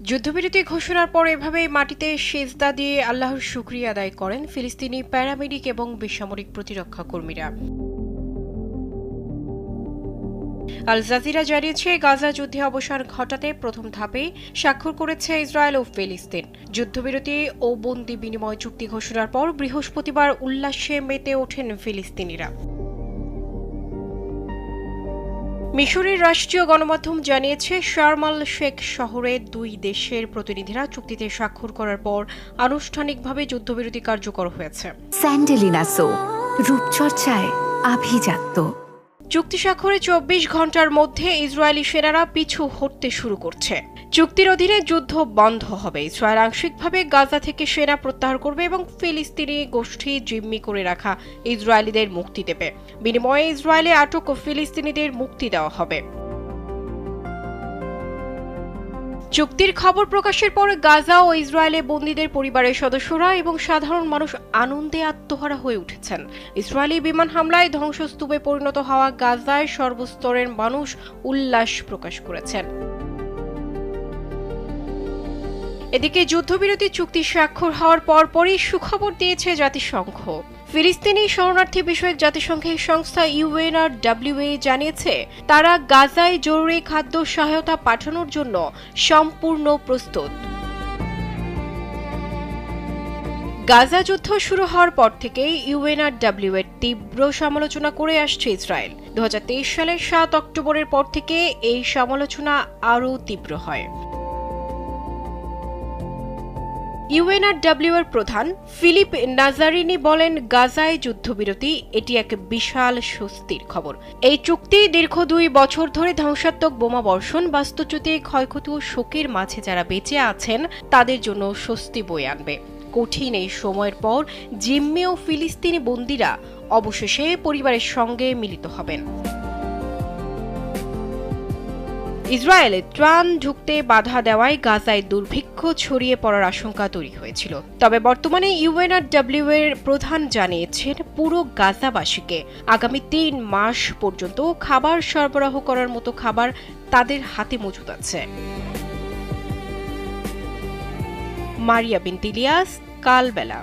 যুদ্ধবিরতি ঘোষণার পর এভাবে মাটিতে সেজদা দিয়ে আল্লাহর শুকরিয়া আদায় করেন ফিলিস্তিনি প্যারামেডিক এবং বেসামরিক প্রতিরক্ষা কর্মীরা। আল জাজিরা জানিয়েছে, গাজা যুদ্ধে অবসান ঘটাতে প্রথম ধাপে স্বাক্ষর করেছে ইসরায়েল ও ফিলিস্তিন। যুদ্ধবিরতি ও বন্দি বিনিময় চুক্তি ঘোষণার পর বৃহস্পতিবার উল্লাসে মেতে ওঠেন ফিলিস্তিনিরা। মিশরের রাষ্ট্রীয় গণমাধ্যম জানিয়েছে, শার্ম আল শেখ শহরে দুই দেশের প্রতিনিধিরা চুক্তিতে স্বাক্ষর করার পর আনুষ্ঠানিকভাবে যুদ্ধবিরতি কার্যকর হয়েছে। স্যান্ডেলিনা সো, রূপচর্চায় আভিজাত্য। চুক্তি স্বাক্ষরে 24 ঘন্টার মধ্যে ইসরায়েলি সেনারা পিছু হটতে শুরু করছে। চুক্তির অধীনে যুদ্ধ বন্ধ হবে। ইসরায়েল আংশিকভাবে গাজা থেকে সেনা প্রত্যাহার করবে এবং ফিলিস্তিনি গোষ্ঠী জিম্মি করে রাখা ইসরায়েলিদের মুক্তি দেবে। বিনিময়ে ইসরায়েলে আটক ফিলিস্তিনিদের মুক্তি দেওয়া হবে। চুক্তির খবর প্রকাশের পর গাজা ও ইসরায়েলে বন্দীদের পরিবারের সদস্যরা এবং সাধারণ মানুষ আনন্দে আত্মহারা হয়ে উঠেছেন। ইসরায়েলি বিমান হামলায় ধ্বংসস্তূপে পরিণত হওয়া গাজায় সর্বস্তরের মানুষ উল্লাস প্রকাশ করেছেন। এদিকে যুদ্ধবিরতি চুক্তি স্বাক্ষর হওয়ার পরপরই সুখবর দিয়েছে জাতিসংঘ। ফিলিস্তিনি শরণার্থী বিষয়ক জাতিসংঘের সংস্থা UNRWA জানিয়েছে, তারা গাজায় জরুরি খাদ্য সহায়তা পাঠানোর জন্য সম্পূর্ণ প্রস্তুত। গাজা যুদ্ধ শুরু হওয়ার পর থেকেই UNRWA এর তীব্র সমালোচনা করে আসছে ইসরায়েল। 2023 সালের 7 অক্টোবরের পর থেকে এই সমালোচনা আরও তীব্র হয়। UNRWA এর প্রধান ফিলিপ নাজারিনি বলেন, গাজায় যুদ্ধবিরতি এটি এক বিশাল স্বস্তির খবর। এই চুক্তি দীর্ঘ 2 বছর ধরে ধ্বংসাত্মক বোমা বর্ষণ, বাস্তুচ্যুতি, ক্ষয়ক্ষতি ও শোকের মাঝে যারা বেঁচে আছেন তাদের জন্য স্বস্তি বয়ে আনবে। কঠিন এই সময়ের পর জিম্মি ও ফিলিস্তিনি বন্দীরা অবশেষে পরিবারের সঙ্গে মিলিত হবেন। ইসরায়েলে ত্রাণ ঢুকতে বাধা দেওয়ায় গাজায় দুর্ভিক্ষ ছড়িয়ে পড়ার আশঙ্কা তৈরি হয়েছিল। তবে বর্তমানে UNRWA এর প্রধান জানিয়েছেন, পুরো গাজাবাসীকে আগামী 3 মাস পর্যন্ত খাবার সরবরাহ করার মতো খাবার তাদের হাতে মজুদ আছে। মারিয়া বিনতে ইলিয়াস, কালবেলা।